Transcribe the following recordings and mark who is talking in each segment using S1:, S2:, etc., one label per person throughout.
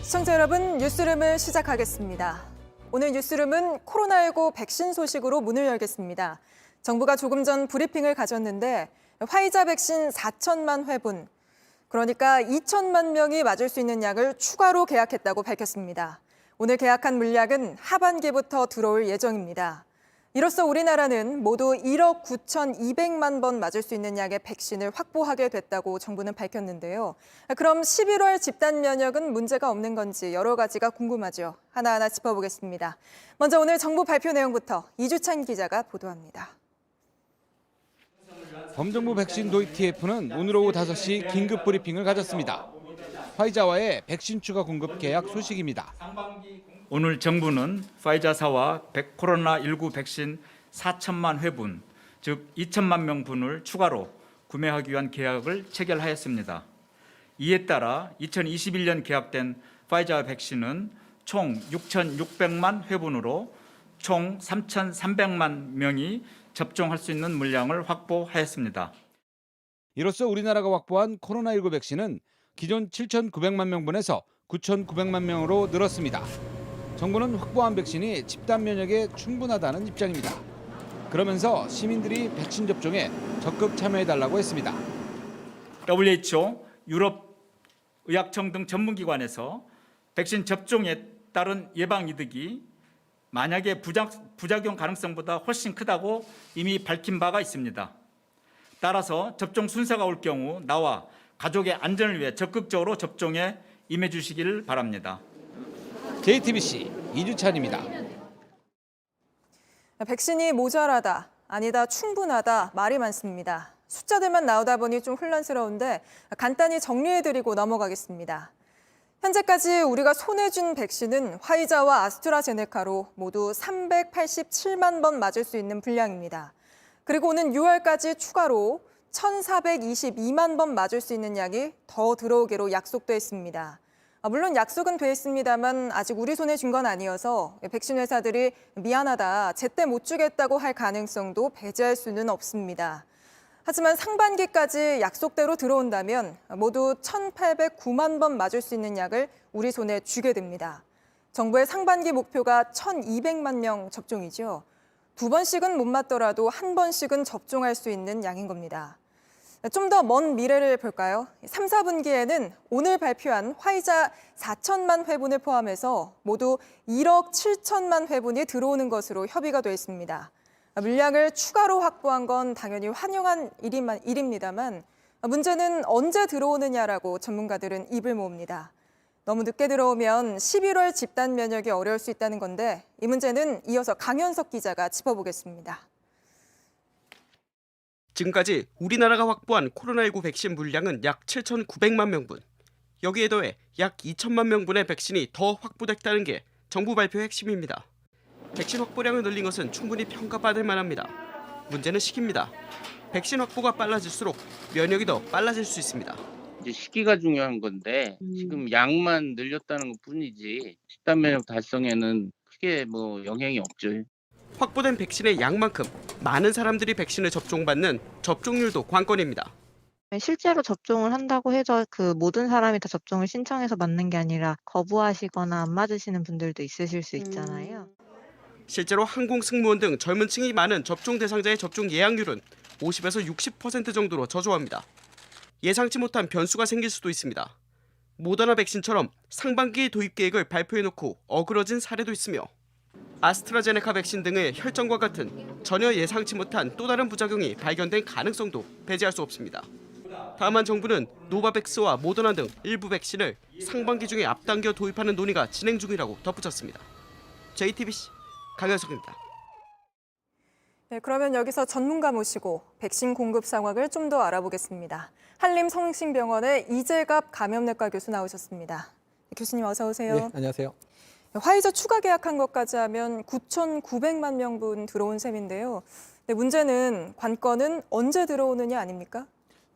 S1: 시청자 여러분, 뉴스룸을 시작하겠습니다. 오늘 뉴스룸은 코로나19 백신 소식으로 문을 열겠습니다. 정부가 조금 전 브리핑을 가졌는데 화이자 백신 4천만 회분, 그러니까 2천만 명이 맞을 수 있는 약을 추가로 계약했다고 밝혔습니다. 오늘 계약한 물량은 하반기부터 들어올 예정입니다. 이로써 우리나라는 모두 1억 9,200만 번 맞을 수 있는 약의 백신을 확보하게 됐다고 정부는 밝혔는데요. 그럼 11월 집단 면역은 문제가 없는 건지 여러 가지가 궁금하죠. 하나하나 짚어보겠습니다. 먼저 오늘 정부 발표 내용부터 이주찬 기자가 보도합니다.
S2: 범정부 백신 도입 TF는 오늘 오후 5시 긴급 브리핑을 가졌습니다. 화이자와의 백신 추가 공급 계약 소식입니다.
S3: 오늘 정부는 화이자사와 코로나19 백신 4천만 회분, 즉 2천만 명분을 추가로 구매하기 위한 계약을 체결하였습니다. 이에 따라 2021년 계약된 화이자 백신은 총 6,600만 회분으로 총 3,300만 명이 접종할 수 있는 물량을 확보하였습니다.
S2: 이로써 우리나라가 확보한 코로나19 백신은 기존 7,900만 명분에서 9,900만 명으로 늘었습니다. 정부는 확보한 백신이 집단 면역에 충분하다는 입장입니다. 그러면서 시민들이 백신 접종에 적극 참여해달라고 했습니다.
S3: WHO, 유럽의학청 등 전문기관에서 백신 접종에 따른 예방 이득이 만약에 부작용 가능성보다 훨씬 크다고 이미 밝힌 바가 있습니다. 따라서 접종 순서가 올 경우 나와 가족의 안전을 위해 적극적으로 접종에 임해 주시기를 바랍니다.
S2: JTBC 이주찬입니다.
S1: 백신이 모자라다, 아니다, 충분하다 말이 많습니다. 숫자들만 나오다 보니 좀 혼란스러운데 간단히 정리해드리고 넘어가겠습니다. 현재까지 우리가 손에 쥔 백신은 화이자와 아스트라제네카로 모두 387만 번 맞을 수 있는 분량입니다. 그리고 오는 6월까지 추가로 1,422만 번 맞을 수 있는 약이 더 들어오기로 약속돼 있습니다. 물론 약속은 돼 있습니다만 아직 우리 손에 쥔 건 아니어서 백신 회사들이 미안하다, 제때 못 주겠다고 할 가능성도 배제할 수는 없습니다. 하지만 상반기까지 약속대로 들어온다면 모두 1,809만 번 맞을 수 있는 약을 우리 손에 쥐게 됩니다. 정부의 상반기 목표가 1,200만 명 접종이죠. 2번씩은 못 맞더라도 1번씩은 접종할 수 있는 양인 겁니다. 좀 더 먼 미래를 볼까요? 3, 4분기에는 오늘 발표한 화이자 4천만 회분을 포함해서 모두 1억 7천만 회분이 들어오는 것으로 협의가 돼 있습니다. 물량을 추가로 확보한 건 당연히 환영한 일입니다만 문제는 언제 들어오느냐라고 전문가들은 입을 모읍니다. 너무 늦게 들어오면 11월 집단 면역이 어려울 수 있다는 건데 이 문제는 이어서 강현석 기자가 짚어보겠습니다.
S4: 지금까지 우리나라가 확보한 코로나19 백신 물량은 약 7,900만 명분. 여기에 더해 약 2천만 명분의 백신이 더 확보됐다는 게 정부 발표의 핵심입니다. 백신 확보량을 늘린 것은 충분히 평가받을 만합니다. 문제는 시기입니다. 백신 확보가 빨라질수록 면역이 더 빨라질 수 있습니다.
S5: 이제 시기가 중요한 건데 지금 양만 늘렸다는 것뿐이지 집단 면역 달성에는 크게 영향이 없죠.
S4: 확보된 백신의 양만큼 많은 사람들이 백신을 접종받는 접종률도 관건입니다.
S6: 실제로 접종을 한다고 해서 그 모든 사람이 다 접종을 신청해서 맞는 게 아니라 거부하시거나 안 맞으시는 분들도 있으실 수 있잖아요.
S4: 실제로 항공 승무원 등 젊은 층이 많은 접종 대상자의 접종 예약률은 50에서 60% 정도로 저조합니다. 예상치 못한 변수가 생길 수도 있습니다. 모더나 백신처럼 상반기 도입 계획을 발표해놓고 어그러진 사례도 있으며 아스트라제네카 백신 등의 혈전과 같은 전혀 예상치 못한 또 다른 부작용이 발견된 가능성도 배제할 수 없습니다. 다만 정부는 노바백스와 모더나 등 일부 백신을 상반기 중에 앞당겨 도입하는 논의가 진행 중이라고 덧붙였습니다. JTBC 강현석입니다.
S1: 네, 그러면 여기서 전문가 모시고 백신 공급 상황을 좀 더 알아보겠습니다. 한림성심병원의 이재갑 감염내과 교수 나오셨습니다. 교수님 어서 오세요.
S7: 네, 안녕하세요.
S1: 화이자 추가 계약한 것까지 하면 9,900만 명분 들어온 셈인데요. 네, 문제는 관건은 언제 들어오느냐 아닙니까?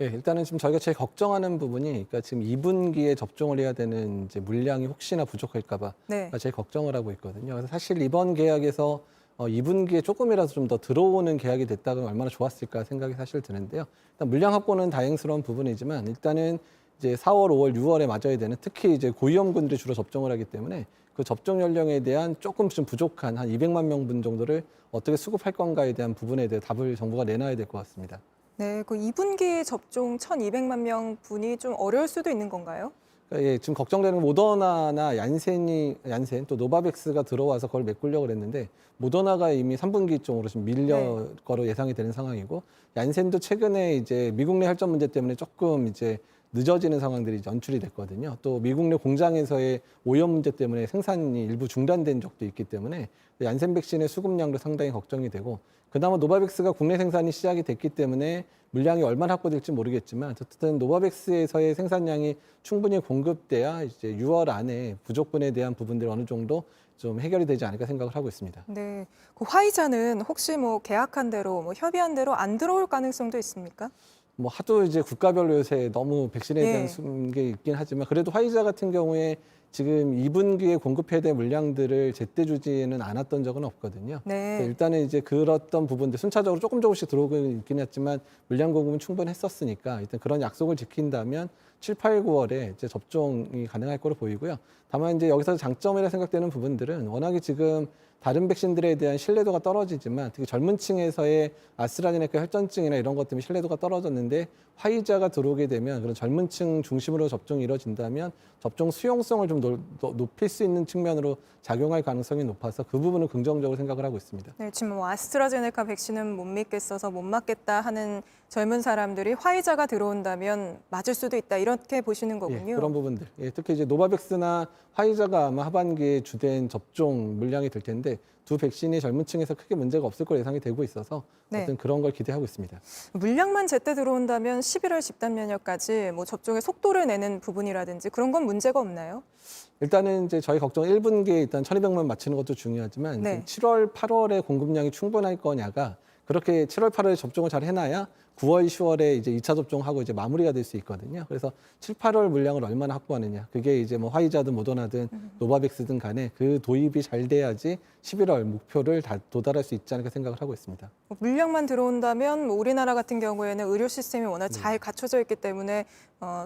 S7: 예, 일단은 지금 저희가 제일 걱정하는 부분이 그러니까 지금 2분기에 접종을 해야 되는 이제 물량이 혹시나 부족할까 봐
S1: 네.
S7: 제일 걱정을 하고 있거든요. 그래서 사실 이번 계약에서 2분기에 조금이라도 좀 더 들어오는 계약이 됐다면 얼마나 좋았을까 생각이 사실 드는데요. 일단 물량 확보는 다행스러운 부분이지만 일단은 이제 4월, 5월, 6월에 맞아야 되는 특히 이제 고위험군들이 주로 접종을 하기 때문에 그 접종 연령에 대한 조금 좀 부족한 한 200만 명분 정도를 어떻게 수급할 건가에 대한 부분에 대해 답을 정부가 내놔야 될 것 같습니다.
S1: 네, 그 2분기 접종 1,200만 명 분이 좀 어려울 수도 있는 건가요?
S7: 그러니까 예, 지금 걱정되는 모더나나 얀센 또 노바백스가 들어와서 그걸 메꾸려고 했는데 모더나가 이미 3분기 쪽으로 지금 밀려 거로 예상이 되는 상황이고 얀센도 최근에 이제 미국 내 혈전 문제 때문에 조금 이제 늦어지는 상황들이 연출이 됐거든요. 또 미국 내 공장에서의 오염 문제 때문에 생산이 일부 중단된 적도 있기 때문에 얀센 백신의 수급량도 상당히 걱정이 되고 그나마 노바백스가 국내 생산이 시작이 됐기 때문에 물량이 얼마나 확보될지 모르겠지만 어쨌든 노바백스에서의 생산량이 충분히 공급돼야 이제 6월 안에 부족분에 대한 부분들이 어느 정도 좀 해결이 되지 않을까 생각을 하고 있습니다.
S1: 네, 그 화이자는 혹시 뭐 계약한 대로, 뭐 협의한 대로 안 들어올 가능성도 있습니까?
S7: 뭐 하도 이제 국가별로 요새 너무 백신에
S1: 네.
S7: 대한 게 있긴 하지만 그래도 화이자 같은 경우에 지금 2분기에 공급해야 될 물량들을 제때 주지는 않았던 적은 없거든요.
S1: 네.
S7: 일단은 이제 그랬던 부분들 순차적으로 조금씩 들어오고 있긴 했지만 물량 공급은 충분했었으니까 일단 그런 약속을 지킨다면 7, 8, 9월에 이제 접종이 가능할 거로 보이고요. 다만 이제 여기서 장점이라 생각되는 부분들은 워낙에 지금 다른 백신들에 대한 신뢰도가 떨어지지만 특히 젊은 층에서의 아스트라제네카 혈전증이나 이런 것 때문에 신뢰도가 떨어졌는데 화이자가 들어오게 되면 그런 젊은 층 중심으로 접종이 이루어진다면 접종 수용성을 좀 높일 수 있는 측면으로 작용할 가능성이 높아서 그 부분은 긍정적으로 생각을 하고 있습니다.
S1: 네, 지금 뭐 아스트라제네카 백신은 못 믿겠어서 못 맞겠다 하는 젊은 사람들이 화이자가 들어온다면 맞을 수도 있다 이렇게 보시는 거군요.
S7: 예, 그런 부분들. 예, 특히 이제 노바백스나 화이자가 아마 하반기에 주된 접종 물량이 될 텐데 두 백신이 젊은 층에서 크게 문제가 없을 걸로 예상이 되고 있어서
S1: 네.
S7: 어떤 그런 걸 기대하고 있습니다.
S1: 물량만 제때 들어온다면 11월 집단 면역까지 뭐 접종의 속도를 내는 부분이라든지 그런 건 문제가 없나요?
S7: 일단은 이제 저희 걱정 1분기에 일단 1,200만 맞추는 것도 중요하지만
S1: 네.
S7: 7월, 8월에 공급량이 충분할 거냐가 그렇게 7월, 8월에 접종을 잘 해놔야 9월, 10월에 이제 2차 접종하고 이제 마무리가 될 수 있거든요. 그래서 7, 8월 물량을 얼마나 확보하느냐. 그게 이제 뭐 화이자든 모더나든 노바백스든 간에 그 도입이 잘 돼야지 11월 목표를 다 도달할 수 있지 않을까 생각을 하고 있습니다.
S1: 뭐 물량만 들어온다면 뭐 우리나라 같은 경우에는 의료 시스템이 워낙
S7: 네.
S1: 잘 갖춰져 있기 때문에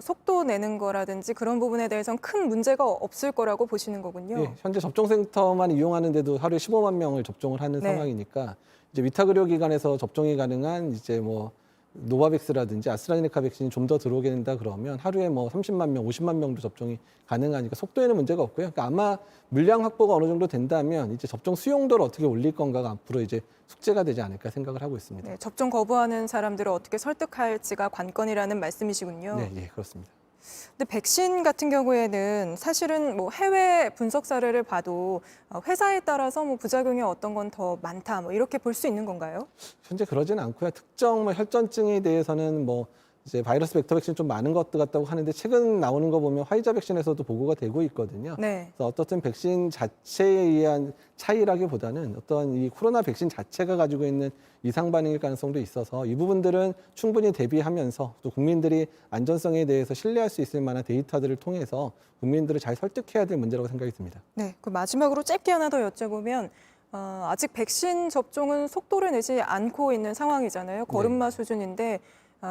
S1: 속도 내는 거라든지 그런 부분에 대해서는 큰 문제가 없을 거라고 보시는 거군요.
S7: 예, 현재 접종센터만 이용하는데도 하루에 15만 명을 접종을 하는
S1: 네.
S7: 상황이니까 이제 위탁 의료기관에서 접종이 가능한 이제 뭐 노바백스라든지 아스트라제네카 백신이 좀 더 들어오게 된다 그러면 하루에 뭐 30만 명, 50만 명도 접종이 가능하니까 속도에는 문제가 없고요. 그러니까 아마 물량 확보가 어느 정도 된다면 이제 접종 수용도를 어떻게 올릴 건가가 앞으로 이제 숙제가 되지 않을까 생각을 하고 있습니다.
S1: 네, 접종 거부하는 사람들을 어떻게 설득할지가 관건이라는 말씀이시군요.
S7: 네, 예, 그렇습니다.
S1: 근데 백신 같은 경우에는 사실은 뭐 해외 분석 사례를 봐도 회사에 따라서 뭐 부작용이 어떤 건 더 많다 뭐 이렇게 볼 수 있는 건가요?
S7: 현재 그러지는 않고요. 특정 뭐 혈전증에 대해서는 뭐 이제 바이러스 벡터 백신 좀 많은 것 같다고 하는데 최근 나오는 거 보면 화이자 백신에서도 보고가 되고 있거든요.
S1: 네.
S7: 그래서 어떻든 백신 자체에 의한 차이라기보다는 어떤 이 코로나 백신 자체가 가지고 있는 이상 반응일 가능성도 있어서 이 부분들은 충분히 대비하면서 또 국민들이 안전성에 대해서 신뢰할 수 있을 만한 데이터들을 통해서 국민들을 잘 설득해야 될 문제라고 생각이 듭니다.
S1: 네. 그 마지막으로 짧게 하나 더 여쭤보면 아직 백신 접종은 속도를 내지 않고 있는 상황이잖아요. 걸음마 수준인데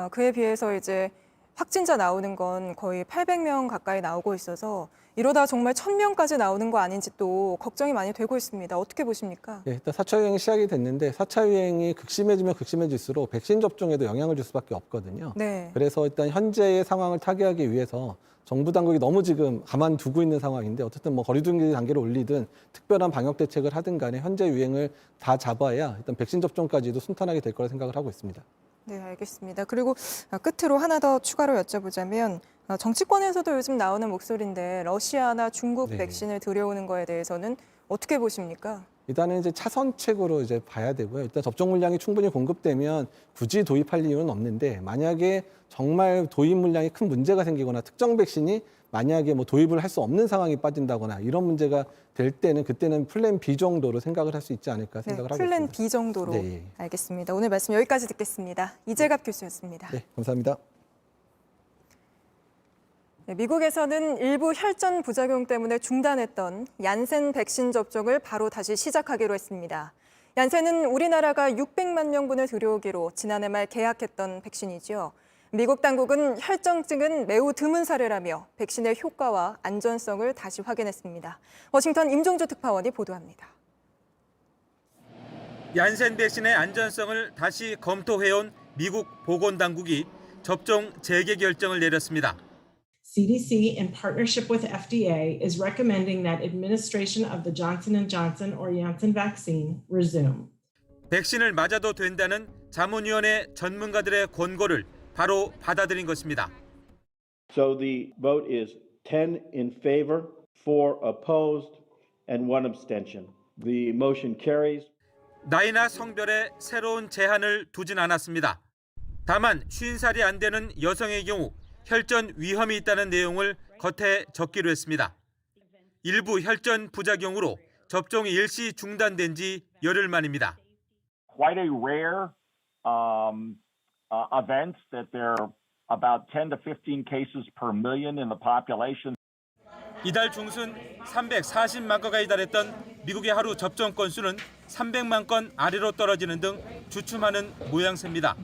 S1: 그에 비해서 이제 확진자 나오는 건 거의 800명 가까이 나오고 있어서 이러다 정말 1,000명까지 나오는 거 아닌지 또 걱정이 많이 되고 있습니다. 어떻게 보십니까?
S7: 예, 일단 4차 유행이 시작이 됐는데 4차 유행이 극심해지면 극심해질수록 백신 접종에도 영향을 줄 수밖에 없거든요.
S1: 네.
S7: 그래서 일단 현재의 상황을 타개하기 위해서 정부 당국이 너무 지금 가만두고 있는 상황인데 어쨌든 뭐 거리두기 단계를 올리든 특별한 방역 대책을 하든 간에 현재 유행을 다 잡아야 일단 백신 접종까지도 순탄하게 될 거라 생각을 하고 있습니다.
S1: 네, 알겠습니다. 그리고 끝으로 하나 더 추가로 여쭤보자면 정치권에서도 요즘 나오는 목소리인데 러시아나 중국
S7: 네.
S1: 백신을 들여오는 거에 대해서는 어떻게 보십니까?
S7: 일단은 이제 차선책으로 이제 봐야 되고요. 일단 접종 물량이 충분히 공급되면 굳이 도입할 이유는 없는데 만약에 정말 도입 물량이 큰 문제가 생기거나 특정 백신이 만약에 뭐 도입을 할 수 없는 상황이 빠진다거나 이런 문제가 될 때는 그때는 플랜 B 정도로 생각을 할 수 있지 않을까
S1: 네,
S7: 생각을 하고
S1: 플랜
S7: 있습니다.
S1: B 정도로.
S7: 네.
S1: 알겠습니다. 오늘 말씀 여기까지 듣겠습니다. 이재갑 교수였습니다.
S7: 네, 감사합니다.
S1: 네, 미국에서는 일부 혈전 부작용 때문에 중단했던 얀센 백신 접종을 바로 다시 시작하기로 했습니다. 얀센은 우리나라가 600만 명분을 들여오기로 지난해 말 계약했던 백신이지요. 미국 당국은 혈전증은 매우 드문 사례라며 백신의 효과와 안전성을 다시 확인했습니다. 워싱턴 임종주 특파원이 보도합니다.
S8: 얀센 백신의 안전성을 다시 검토해온 미국 보건당국이 접종 재개 결정을 내렸습니다.
S9: CDC, in partnership with FDA, is recommending that administration of the Johnson & Johnson or Janssen vaccine resume.
S8: 백신을 맞아도 된다는 자문위원회 전문가들의 권고를 바로 받아들인 것입니다.
S10: So the vote is 10 in favor, 4 opposed, and 1 abstention. The motion carries.
S8: 나이나 성별에 새로운 제한을 두진 않았습니다. 다만 50살이 안 되는 여성의 경우 혈전 위험이 있다는 내용을 겉에 적기로 했습니다. 일부 혈전 부작용으로 접종이 일시 중단된 지 열흘 만입니다.
S11: Quite a rare event that there are about 10 to 15 cases per million in the population.
S8: 이달 중순 340만 건에 달했던 미국의 하루 접종 건수는 300만 건 아래로 떨어지는 등 주춤하는 모양새입니다.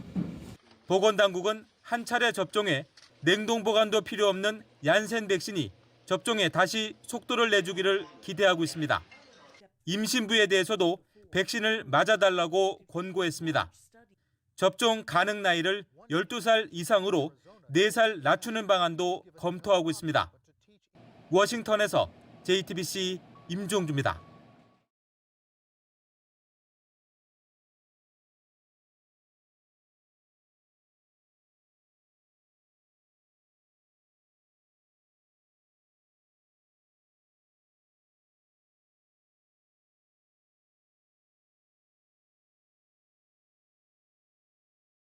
S8: 보건당국은 한 차례 접종에 냉동 보관도 필요 없는 얀센 백신이 접종에 다시 속도를 내주기를 기대하고 있습니다. 임신부에 대해서도 백신을 맞아달라고 권고했습니다. 접종 가능 나이를 12살 이상으로 4살 낮추는 방안도 검토하고 있습니다. 워싱턴에서 JTBC 임종주입니다.